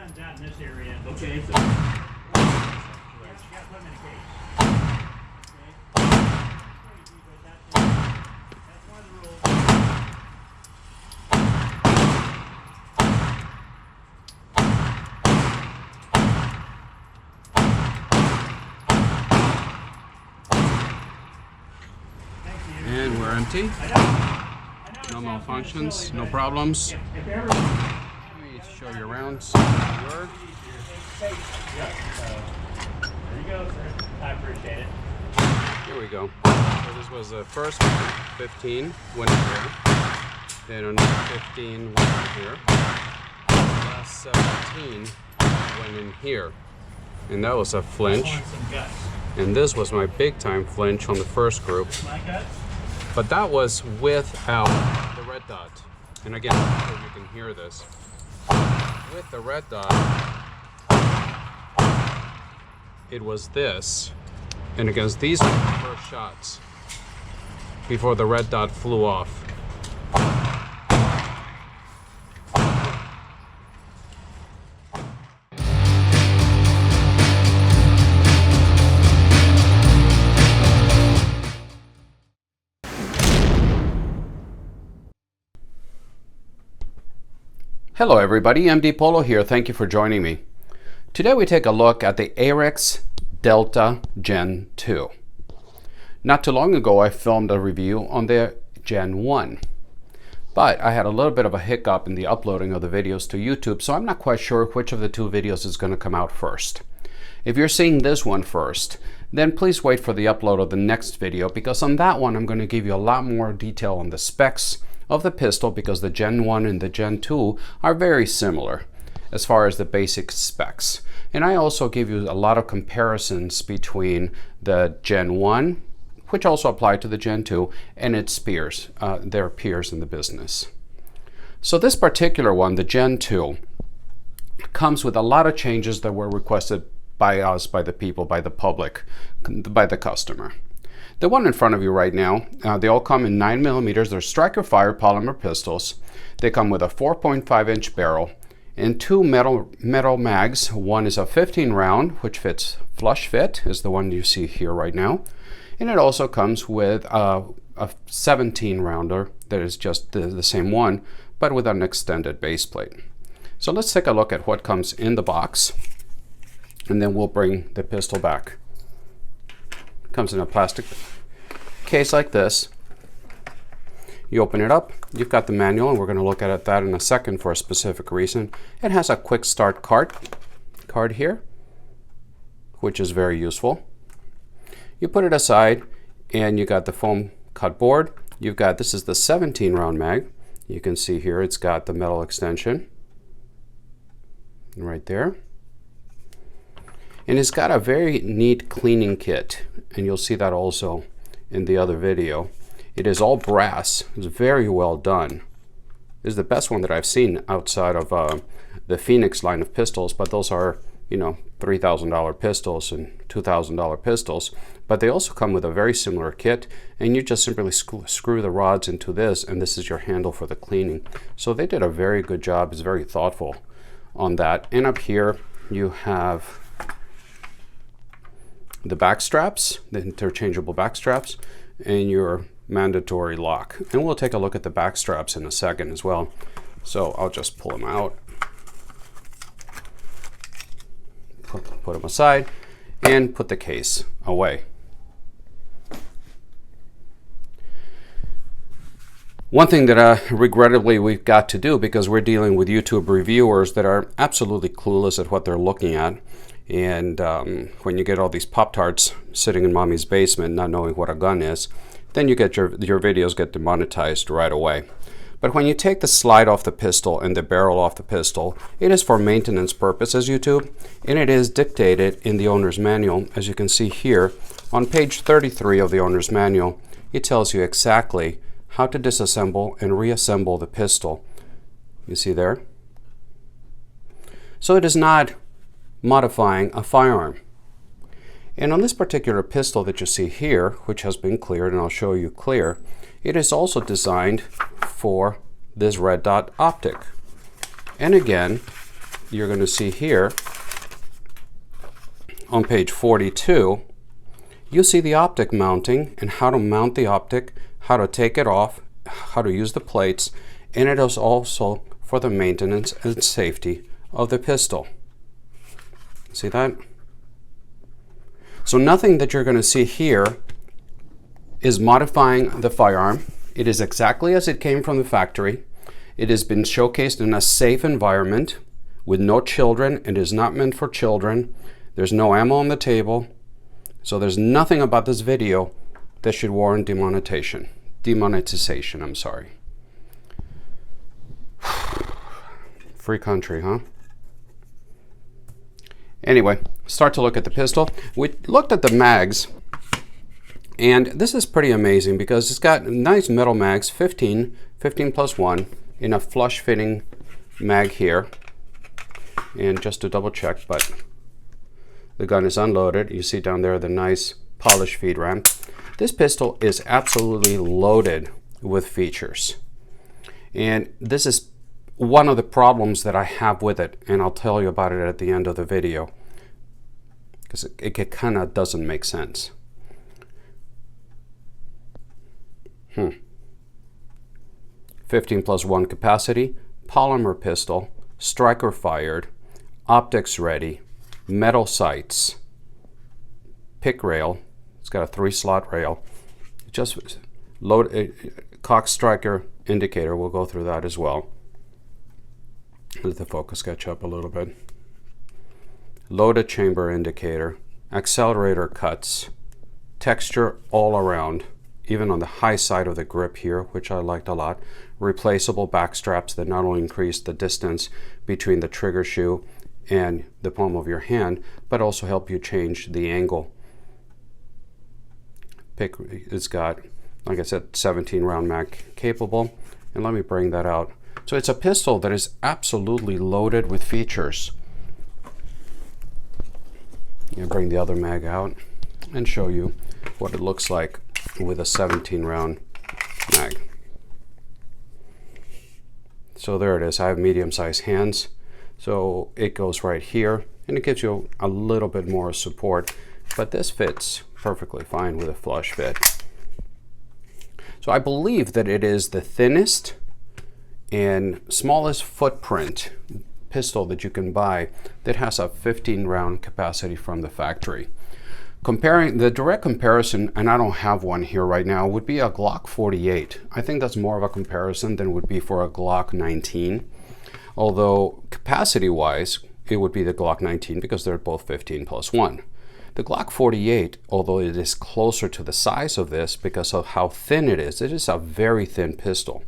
guns out in this area. Okay, so Yes, you gotta put them in a case. Okay? That's one of the rules. And we're empty. No malfunctions, no problems. Let me show you around. So There you go, sir. I appreciate it. here we go. So this was the first one, 15 went in here. Then another 15 went in here. The last 17 went in here. And that was a flinch. I want some guts. And this was my big time flinch on the first group. My guts? But that was without the red dot. And again, I'm sure you can hear this. With the red dot, it was this. And against these were the first shots before the red dot flew off. Hello everybody, MD Polo here. Thank you for joining me. Today we take a look at the Arex Delta Gen 2. Not too long ago I filmed a review on the Gen 1, but I had a little bit of a hiccup in the uploading of the videos to YouTube, so I'm not quite sure which of the two videos is going to come out first. If you're seeing this one first, then please wait for the upload of the next video, because on that one I'm going to give you a lot more detail on the specs of the pistol, because the Gen 1 and the Gen 2 are very similar as far as the basic specs. And I also give you a lot of comparisons between the Gen 1, which also apply to the Gen 2, and its peers, their peers in the business. So this particular one, the Gen 2, comes with a lot of changes that were requested by us, by the people, by the public, by the customer. The one in front of you right now, they all come in 9mm. They're striker fire polymer pistols. They come with a 4.5-inch barrel and two metal mags. One is a 15 round, which fits flush fit, is the one you see here right now. And it also comes with a 17 rounder that is just the same one, but with an extended base plate. So let's take a look at what comes in the box, and then we'll bring the pistol back. Comes in a plastic case like this. You open it up, you've got the manual, and we're going to look at that in a second for a specific reason. It has a quick start card here, which is very useful. You put it aside, and you got the foam cut board. You've got, this is the 17 round mag. You can see here it's got the metal extension right there. And it's got a very neat cleaning kit, and you'll see that also in the other video. It is all brass. It's very well done. This is the best one that I've seen outside of the Phoenix line of pistols, but those are, you know, $3,000 pistols and $2,000 pistols. But they also come with a very similar kit, and you just simply screw the rods into this, and this is your handle for the cleaning. So they did a very good job. It's very thoughtful on that. And up here you have the back straps, the interchangeable back straps, and your mandatory lock. And we'll take a look at the back straps in a second as well. So I'll just pull them out, put them aside, and put the case away. One thing that regrettably we've got to do, because we're dealing with YouTube reviewers that are absolutely clueless at what they're looking at, and when you get all these Pop-Tarts sitting in mommy's basement not knowing what a gun is, then you get your videos get demonetized right away. But when you take the slide off the pistol and the barrel off the pistol, it is for maintenance purposes, YouTube, and it is dictated in the owner's manual. As you can see here on page 33 of the owner's manual, it tells you exactly how to disassemble and reassemble the pistol. You see there? So it is not modifying a firearm. And on this particular pistol that you see here, which has been cleared, and I'll show you clear, it is also designed for this red dot optic. And again, you're going to see here on page 42, you see the optic mounting and how to mount the optic, how to take it off, how to use the plates, and it is also for the maintenance and safety of the pistol. See that? So nothing that you're going to see here is modifying the firearm. It is exactly as it came from the factory. It has been showcased in a safe environment with no children. It is not meant for children. There's no ammo on the table. So there's nothing about this video that should warrant demonetization. Demonetization, I'm sorry. Free country, huh? Anyway, start to look at the pistol. We looked at the mags, and this is pretty amazing because it's got nice metal mags, 15 plus 1, in a flush fitting mag here. And just to double check, but the gun is unloaded. You see down there the nice polished feed ramp. This pistol is absolutely loaded with features. And this is one of the problems that I have with it, and I'll tell you about it at the end of the video, because it kind of doesn't make sense. 15 plus 1 capacity, polymer pistol, striker fired, optics ready, metal sights, pick rail. It's got a 3-slot rail. Just load cock striker indicator. We'll go through that as well. Let the focus catch up a little bit. Loaded chamber indicator, accelerator cuts, texture all around, even on the high side of the grip here, which I liked a lot. Replaceable back straps that not only increase the distance between the trigger shoe and the palm of your hand, but also help you change the angle. It's got, like I said, 17 round mag capable, and let me bring that out. So it's a pistol that is absolutely loaded with features. I'll bring the other mag out and show you what it looks like with a 17 round mag. So there it is. I have medium-sized hands, so it goes right here, and it gives you a little bit more support, but this fits perfectly fine with a flush fit. So I believe that it is the thinnest and smallest footprint pistol that you can buy that has a 15 round capacity from the factory. Comparing the direct comparison, and I don't have one here right now, would be a Glock 48. I think that's more of a comparison than would be for a Glock 19. Although capacity wise, it would be the Glock 19 because they're both 15 plus 1. The Glock 48, although it is closer to the size of this because of how thin it is a very thin pistol.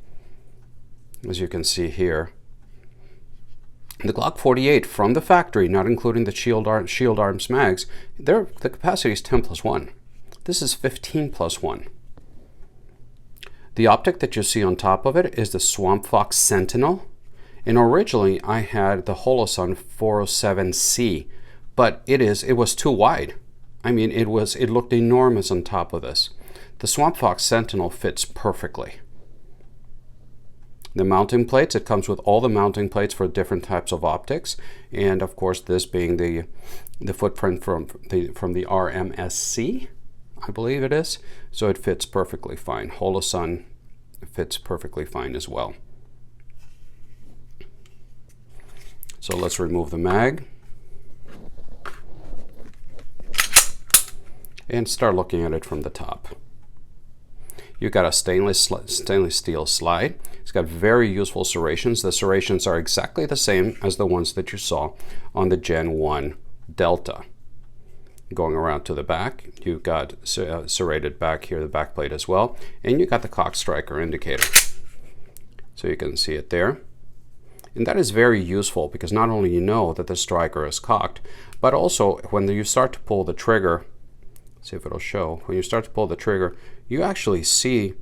As you can see here, the Glock 48 from the factory, not including the shield arms mags, the capacity is 10 plus 1. This is 15 plus 1. The optic that you see on top of it is the Swamp Fox Sentinel, and originally I had the Holosun 407C, but it was too wide. I mean, it looked enormous on top of this. The Swamp Fox Sentinel fits perfectly. The mounting plates, it comes with all the mounting plates for different types of optics, and of course this being the footprint from the RMSC, I believe it is, so it fits perfectly fine. Holosun fits perfectly fine as well. So let's remove the mag and start looking at it from the top. You've got a stainless steel slide. It's got very useful serrations. The serrations are exactly the same as the ones that you saw on the Gen 1 Delta. Going around to the back, you've got serrated back here, the back plate as well, and you've got the cock striker indicator. So you can see it there. And that is very useful because not only you know that the striker is cocked, but also when you start to pull the trigger, see if it'll show, when you start to pull the trigger, you actually see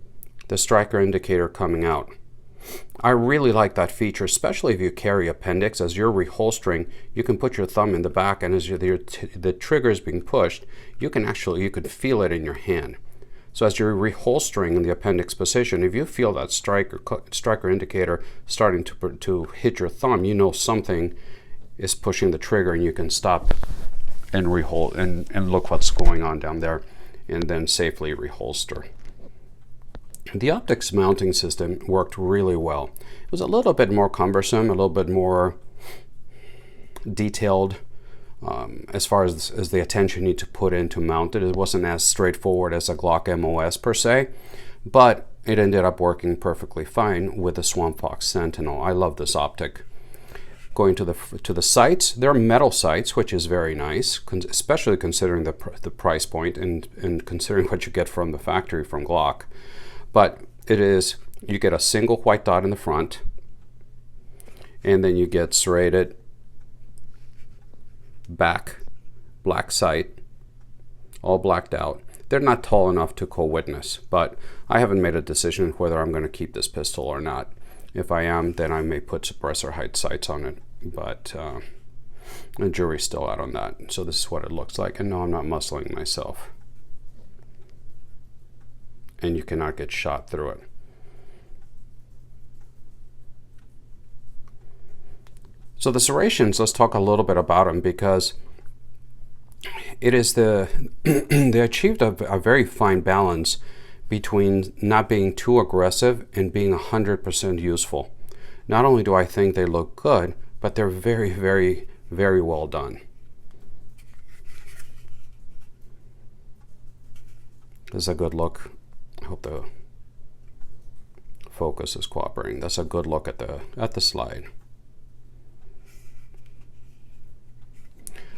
the striker indicator coming out. I really like that feature, especially if you carry appendix. As you're reholstering, you can put your thumb in the back, and as the trigger is being pushed, you can feel it in your hand. So as you're reholstering in the appendix position, if you feel that striker indicator starting to hit your thumb, you know something is pushing the trigger, and you can stop and rehold and look what's going on down there, and then safely reholster. The optics mounting system worked really well. It was a little bit more cumbersome, a little bit more detailed as far as the attention you need to put in to mount it. It wasn't as straightforward as a Glock MOS per se, but it ended up working perfectly fine with the Swamp Fox Sentinel. I love this optic. Going to the sights, they're metal sights, which is very nice, especially considering the price point and considering what you get from the factory from Glock. But it is, you get a single white dot in the front, and then you get serrated back black sight, all blacked out. They're not tall enough to co-witness, but I haven't made a decision whether I'm going to keep this pistol or not. If I am, then I may put suppressor height sights on it, but the jury's still out on that. So this is what it looks like, and no, I'm not muscling myself. And you cannot get shot through it. So the serrations, let's talk a little bit about them, because it is they achieved a very fine balance between not being too aggressive and being 100% useful. Not only do I think they look good, but they're very, very, very well done. This is a good look. I hope the focus is cooperating. That's a good look at the slide.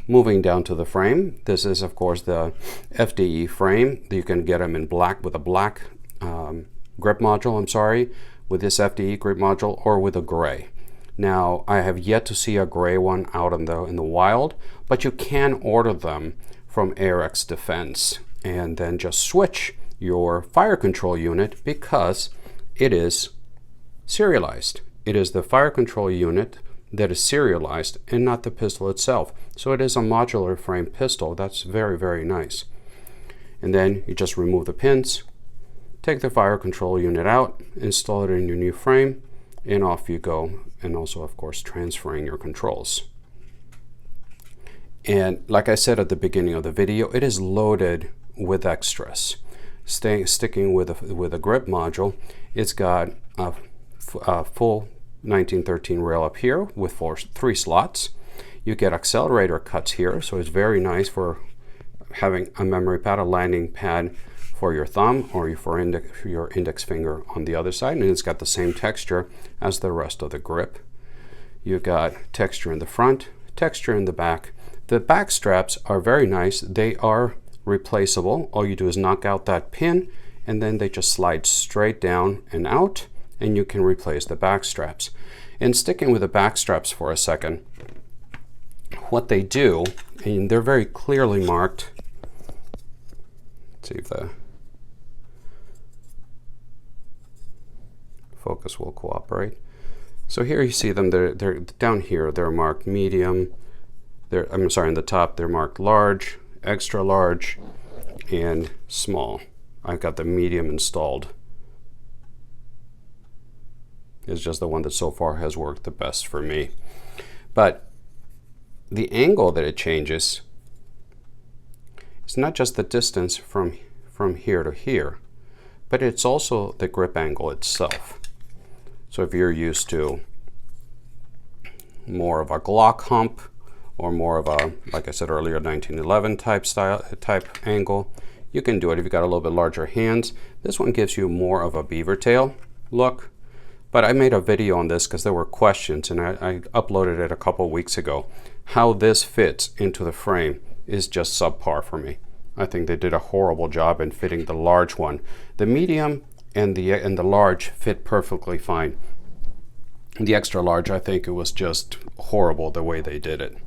Moving down to the frame, this is of course the FDE frame. You can get them in black with a black grip module, with this FDE grip module, or with a gray. Now I have yet to see a gray one out in the wild, but you can order them from Arex Defense and then just switch your fire control unit, because it is serialized. It is the fire control unit that is serialized and not the pistol itself. So it is a modular frame pistol. That's very, very nice. And then you just remove the pins, take the fire control unit out, install it in your new frame, and off you go. And also, of course, transferring your controls. And like I said at the beginning of the video, it is loaded with extras. Sticking with a grip module, it's got a full 1913 rail up here with 3 slots. You get accelerator cuts here, so it's very nice for having a memory pad, a landing pad for your thumb or for your index finger on the other side, and it's got the same texture as the rest of the grip. You've got texture in the front, texture in the back. The back straps are very nice. They are replaceable. All you do is knock out that pin, and then they just slide straight down and out, and you can replace the back straps. And sticking with the back straps for a second, what they do, and they're very clearly marked. Let's see if the focus will cooperate. So here you see them, they're down here, they're marked medium. I'm sorry, in the top they're marked large, extra large, and small. I've got the medium installed. It's just the one that so far has worked the best for me. But the angle that it changes, it's not just the distance from here to here, but it's also the grip angle itself. So if you're used to more of a Glock hump, or more of a, like I said earlier, 1911 type angle, you can do it. If you've got a little bit larger hands, this one gives you more of a beaver tail look. But I made a video on this because there were questions, and I uploaded it a couple weeks ago. How this fits into the frame is just subpar for me. I think they did a horrible job in fitting the large one. The medium and the large fit perfectly fine. The extra large, I think it was just horrible the way they did it.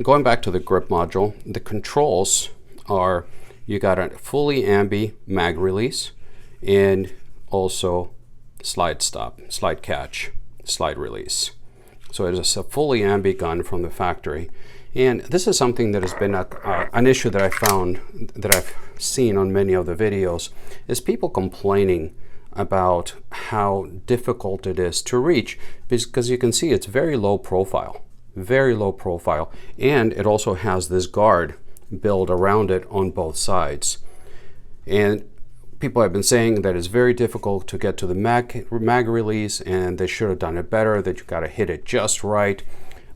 Going back to the grip module, the controls are, you got a fully ambi mag release, and also slide stop, slide catch, slide release. So it is a fully ambi gun from the factory. And this is something that has been an issue that I found, that I've seen on many of the videos, is people complaining about how difficult it is to reach, because you can see it's very low profile. very low profile, and it also has this guard built around it on both sides. And people have been saying that it's very difficult to get to the mag release, and they should have done it better, that you got to hit it just right.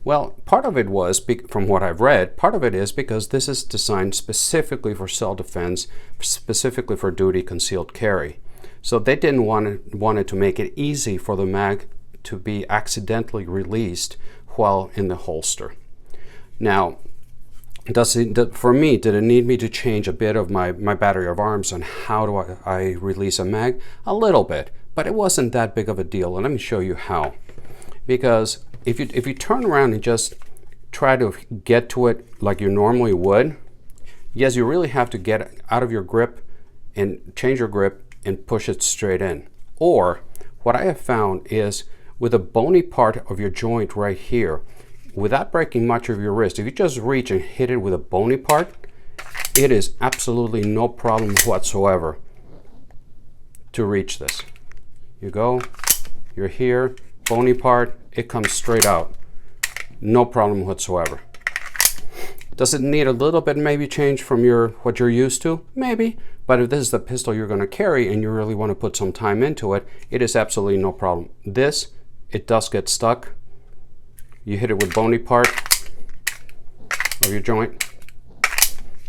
Well, part of it was, from what I've read, part of it is because this is designed specifically for self-defense, specifically for duty concealed carry. So they didn't want it to make it easy for the mag to be accidentally released while in the holster. Now, for me, did it need me to change a bit of my battery of arms on how do I release a mag? A little bit, but it wasn't that big of a deal, and let me show you how. Because if you turn around and just try to get to it like you normally would, yes, you really have to get out of your grip and change your grip and push it straight in. Or what I have found is with a bony part of your joint right here, without breaking much of your wrist, if you just reach and hit it with a bony part, it is absolutely no problem whatsoever to reach this. You go, you're here, bony part, it comes straight out. No problem whatsoever. Does it need a little bit maybe change from what you're used to? Maybe. But if this is the pistol you're going to carry and you really want to put some time into it, it is absolutely no problem. This, it does get stuck. You hit it with bony part of your joint,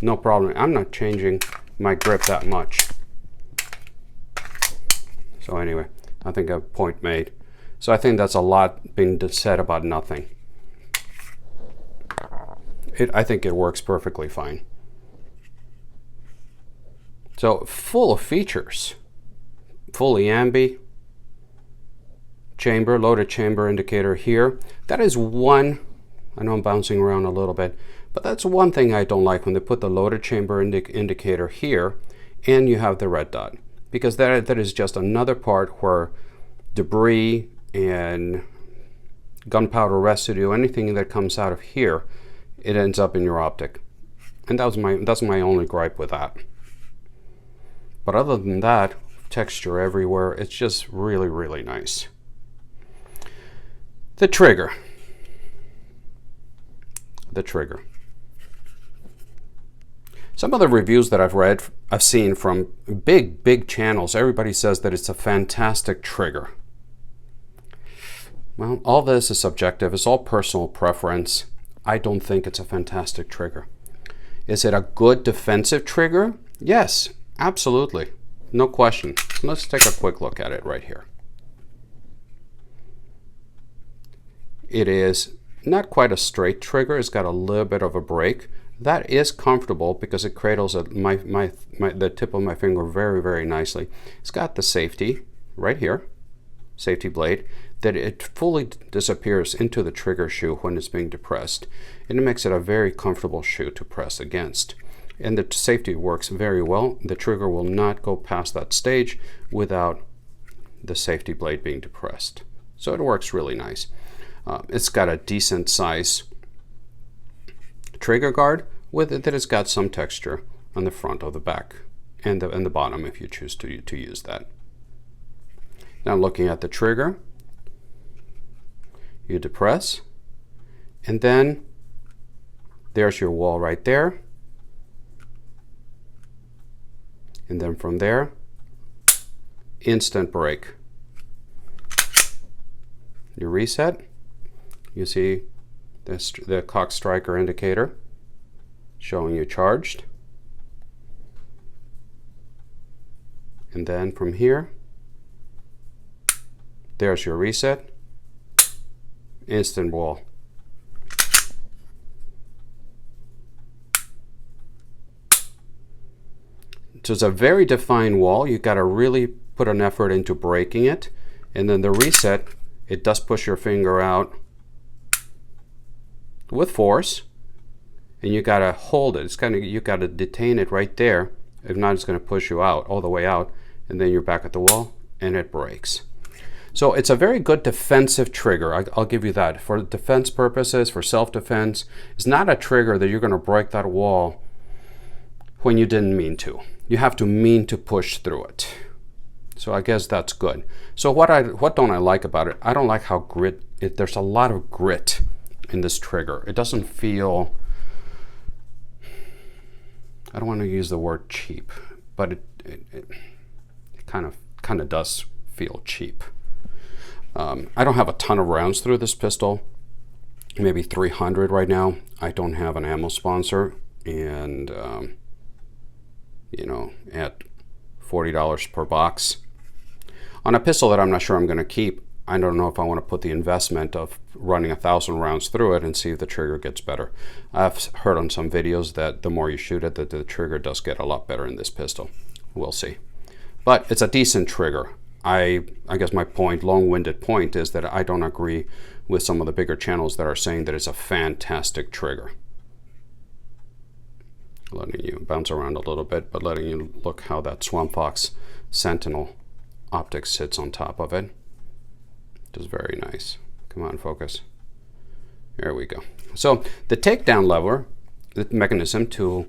no problem. I'm not changing my grip that much. So anyway, I think a point made. So I think that's a lot being said about nothing. I think it works perfectly fine. So full of features, fully ambi, chamber, loaded chamber indicator here. That is one, I know I'm bouncing around a little bit, but that's one thing I don't like when they put the loaded chamber indicator here and you have the red dot, because that is just another part where debris and gunpowder residue, anything that comes out of here, it ends up in your optic. And that's my only gripe with that. But other than that, texture everywhere, it's just really, really nice. The trigger. Some of the reviews that I've seen from big channels, everybody says that it's a fantastic trigger. Well, all this is subjective. It's all personal preference. I don't think it's a fantastic trigger. Is it a good defensive trigger? Yes, absolutely. No question. Let's take a quick look at it right here. It is not quite a straight trigger. It's got a little bit of a break. That is comfortable because it cradles the tip of my finger very, very nicely. It's got the safety right here, safety blade, that it fully disappears into the trigger shoe when it's being depressed. And it makes it a very comfortable shoe to press against. And the safety works very well. The trigger will not go past that stage without the safety blade being depressed. So it works really nice. It's got a decent size trigger guard with it that has got some texture on the front of the back and the bottom if you choose to use that. Now looking at the trigger, you depress, and then there's your wall right there. And then from there, instant break. You reset, you see the cock striker indicator showing you charged. And then from here, there's your reset, instant wall. So it's a very defined wall. You got to really put an effort into breaking it. And then the reset, it does push your finger out with force, and you got to hold it. It's kind of, you got to detain it right there. If not, it's going to push you out, all the way out, and then you're back at the wall and it breaks. So it's a very good defensive trigger. I'll give you that. For defense purposes, for self-defense, it's not a trigger that you're going to break that wall when you didn't mean to. You have to mean to push through it. So I guess that's good. So what don't I like about it? I don't like how there's a lot of grit in this trigger. It doesn't feel, I don't want to use the word cheap, but it kind of does feel cheap. I don't have a ton of rounds through this pistol, maybe 300 right now. I don't have an ammo sponsor, and you know, at $40 per box on a pistol that I'm not sure I'm going to keep, I don't know if I want to put the investment of running 1,000 rounds through it and see if the trigger gets better. I've heard on some videos that the more you shoot it, that the trigger does get a lot better in this pistol. We'll see. But it's a decent trigger. I guess my point, long-winded point, is that I don't agree with some of the bigger channels that are saying that it's a fantastic trigger. Letting you bounce around a little bit, but letting you look how that Swamp Fox Sentinel optic sits on top of it. Which is very nice. Come on, focus. There we go. So the takedown lever, the mechanism to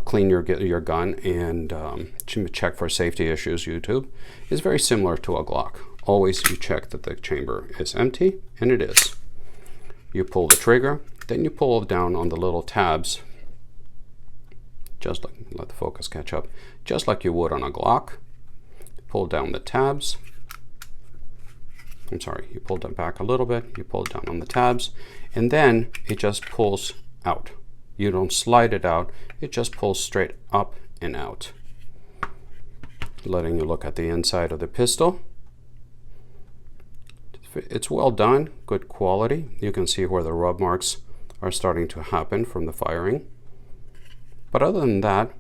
clean your gun and check for safety issues, YouTube, is very similar to a Glock. Always you check that the chamber is empty, and it is. You pull the trigger, then you pull down on the little tabs, just like, let the focus catch up, just like you would on a Glock. Pull down the tabs. I'm sorry, you pulled it back a little bit, you pull it down on the tabs, and then it just pulls out. You don't slide it out, it just pulls straight up and out. Letting you look at the inside of the pistol. It's well done, good quality. You can see where the rub marks are starting to happen from the firing. But other than that,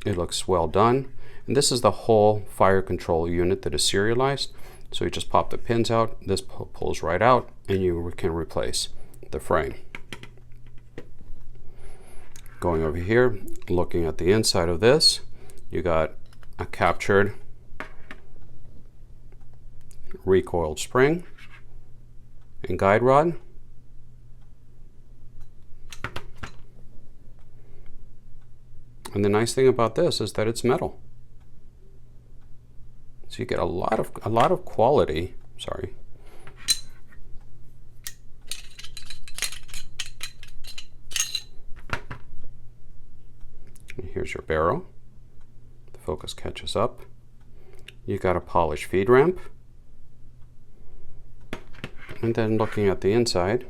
it looks well done. And this is the whole fire control unit that is serialized. So you just pop the pins out, this pulls right out, and you can replace the frame. Going over here, looking at the inside of this, you got a captured recoiled spring and guide rod. And the nice thing about this is that it's metal. So you get a lot of quality. Sorry. And here's your barrel. The focus catches up. You got a polished feed ramp. And then looking at the inside,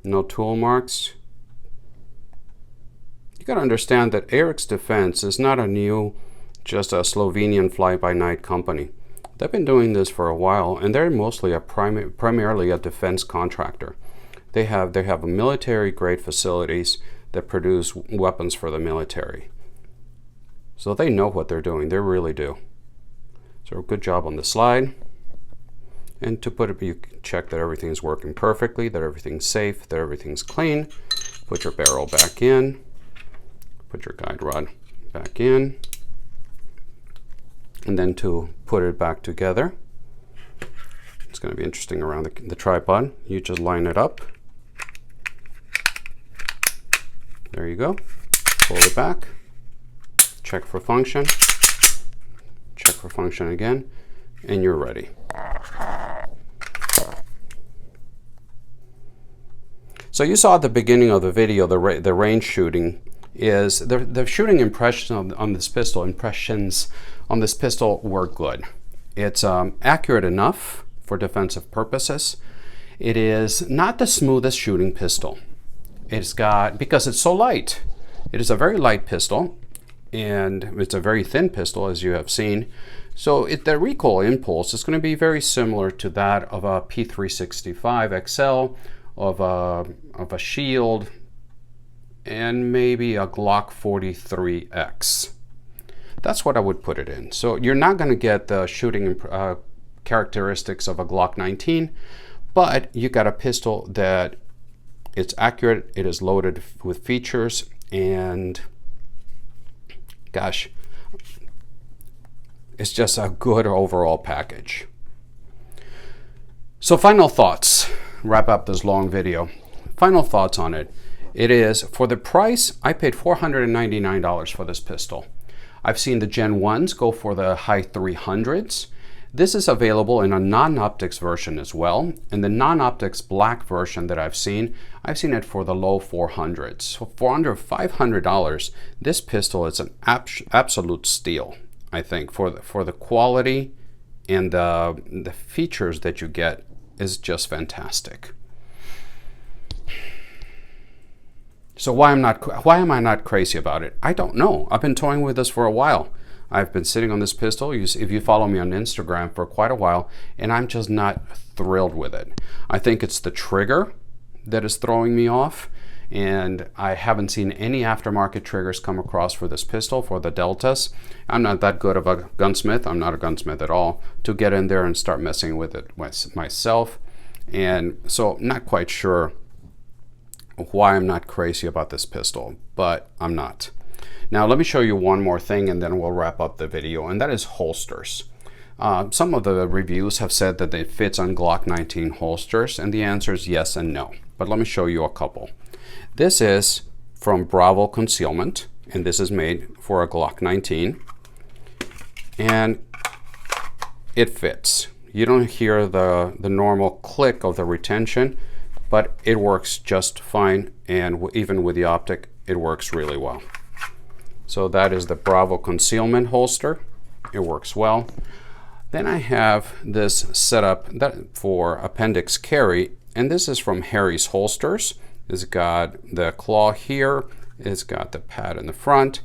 no tool marks. You got to understand that Arex Defense is not a new, just a Slovenian fly-by-night company. They've been doing this for a while, and they're mostly primarily a defense contractor. They have military-grade facilities that produce weapons for the military. So they know what they're doing. They really do. So good job on the slide. And to put it, you check that everything's working perfectly, that everything's safe, that everything's clean. Put your barrel back in. Put your guide rod back in. And then to put it back together, it's going to be interesting around the tripod. You just line it up. There you go. Pull it back. Check for function. Check for function again. And you're ready. So you saw at the beginning of the video the range shooting is the shooting impressions on this pistol were good. It's accurate enough for defensive purposes. It is not the smoothest shooting pistol. It's got, because it's so light, it is a very light pistol, and it's a very thin pistol, as you have seen. So the recoil impulse is going to be very similar to that of a P365 XL, of a Shield, and maybe a Glock 43X. That's what I would put it in. So you're not going to get the shooting characteristics of a Glock 19, but you got a pistol that it's accurate, it is loaded with features, and gosh, it's just a good overall package. So final thoughts, wrap up this long video. Final thoughts on it. It is, for the price, I paid $499 for this pistol. I've seen the Gen 1s go for the high 300s. This is available in a non-optics version as well. In the non-optics black version that I've seen it for the low 400s. So for under $500, this pistol is an absolute steal, I think, for the quality and the features that you get is just fantastic. So why am I not crazy about it? I don't know. I've been toying with this for a while. I've been sitting on this pistol, if you follow me on Instagram, for quite a while, and I'm just not thrilled with it. I think it's the trigger that is throwing me off, and I haven't seen any aftermarket triggers come across for this pistol, for the Deltas. I'm not that good of a gunsmith. I'm not a gunsmith at all to get in there and start messing with it myself. And so I'm not quite sure why I'm not crazy about this pistol, but I'm not. Now let me show you one more thing and then we'll wrap up the video, and that is holsters. Some of the reviews have said that it fits on Glock 19 holsters, and the answer is yes and no. But let me show you a couple. This is from Bravo Concealment, and this is made for a Glock 19. And it fits. You don't hear the normal click of the retention, but it works just fine, and even with the optic, it works really well. So that is the Bravo Concealment holster. It works well. Then I have this setup for appendix carry, and this is from Harry's Holsters. It's got the claw here, it's got the pad in the front,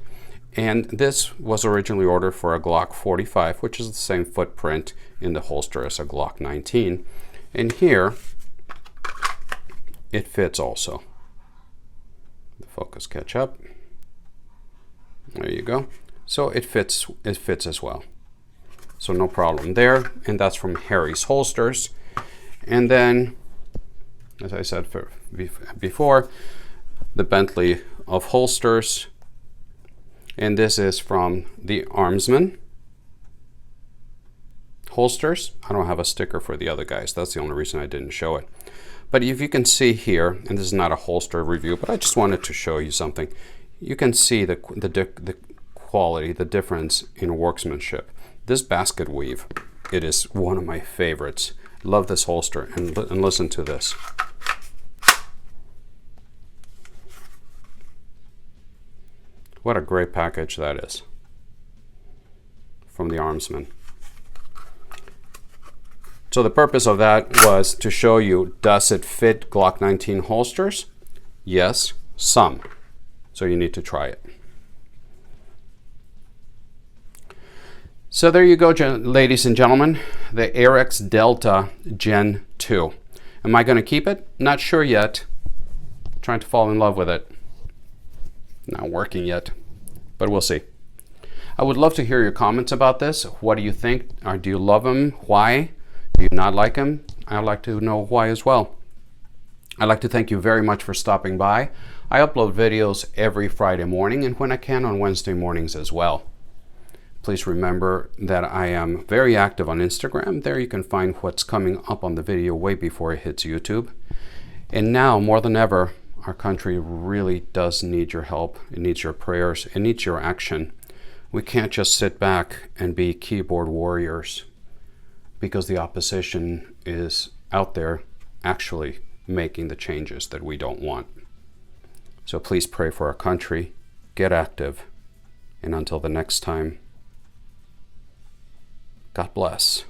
and this was originally ordered for a Glock 45, which is the same footprint in the holster as a Glock 19. And here, it fits also. The focus catch up. There you go. So it fits as well. So no problem there, and that's from Harry's Holsters. And then, as I said before, the Bentley of holsters, and this is from the Armsman holsters. I don't have a sticker for the other guys. That's the only reason I didn't show it. But if you can see here, and this is not a holster review, but I just wanted to show you something. You can see the quality, the difference in workmanship. This basket weave, it is one of my favorites. Love this holster, and listen to this. What a great package that is from the Armsman. So the purpose of that was to show you, does it fit Glock 19 holsters? Yes, some. So you need to try it. So there you go, ladies and gentlemen, the Arex Delta Gen 2. Am I going to keep it? Not sure yet. Trying to fall in love with it. Not working yet, but we'll see. I would love to hear your comments about this. What do you think? Or do you love him? Why? Do you not like him? I'd like to know why as well. I'd like to thank you very much for stopping by. I upload videos every Friday morning, and when I can on Wednesday mornings as well. Please remember that I am very active on Instagram. There you can find what's coming up on the video way before it hits YouTube. And now, more than ever, our country really does need your help. It needs your prayers. It needs your action. We can't just sit back and be keyboard warriors, because the opposition is out there actually making the changes that we don't want. So please pray for our country, get active, and until the next time, God bless.